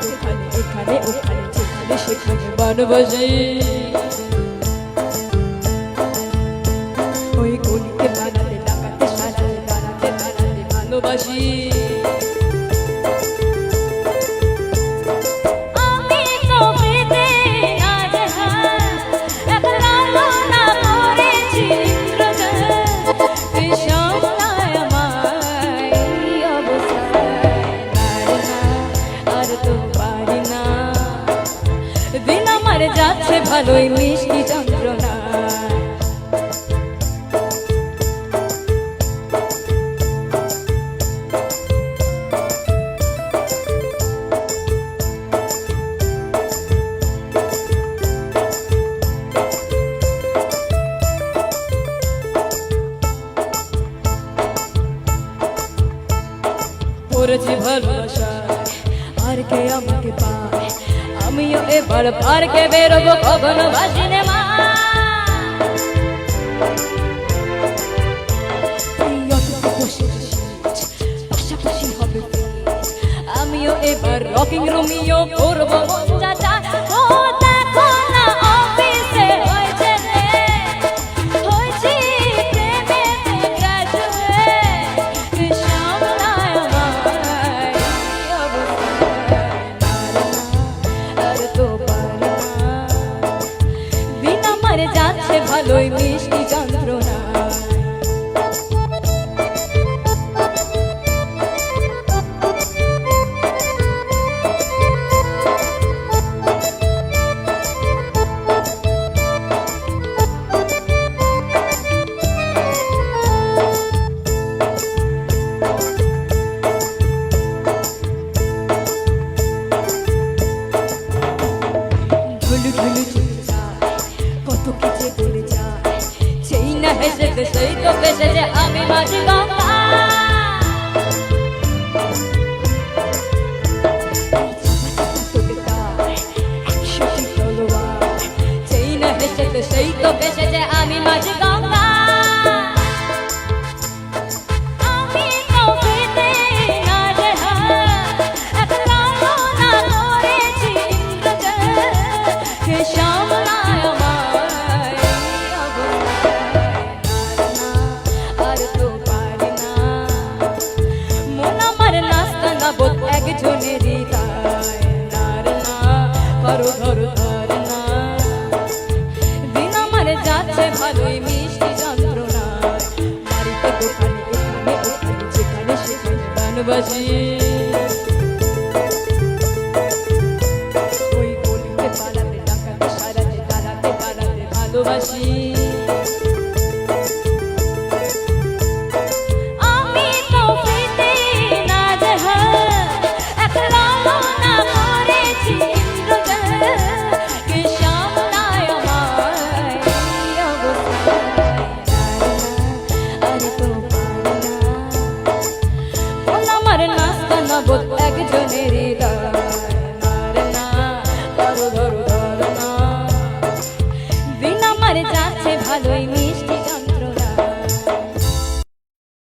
দোকানে এখানে ওখানে যেখানে সেখানে বানবাসী ওই গলিতে বানাতে ডাকাতে সাজাতে দাঁড়াতে দাঁড়াতে ভালোবাসি যাচ্ছে ভালোই মিষ্টি যন্ত্রণা পড়েছি ভালোবাসা আর কে আমাকে পায় আমিও এবার পার্কে বেরোবো কখনো বাসিনে মা পাশাপাশি হবে আমিও এবার রকিং রুমিও করবো চাচা ও দেখো না অফিসে হয়েছে হয়েছি প্রেমে গ্রাজুয়েট সামলায় আমার অবস্থা আর তো পারি না বিনা মারে যাচ্ছে ভালোই মিষ্টি যন্ত্রণা কত কিছু বলে যায় সেই না হেসে সেই তো বেসে যে আমি মাঝি গঙ্গা সেই না হেসে সেই তো বেসে যে আমি মাঝি গঙ্গা একজনেরই তার না করো ধরো ধর না দিন আমার যাচ্ছে ভালোই মিষ্টি যন্ত্রণা বাড়িতে দোকানে এখানে ওখানে যেখানে সেখানে বানবাসি ওই গলিতে পালাতে ডাকাতে সারাতে দাঁড়াতে বাড়াতে ভালোবাসি একজনেরই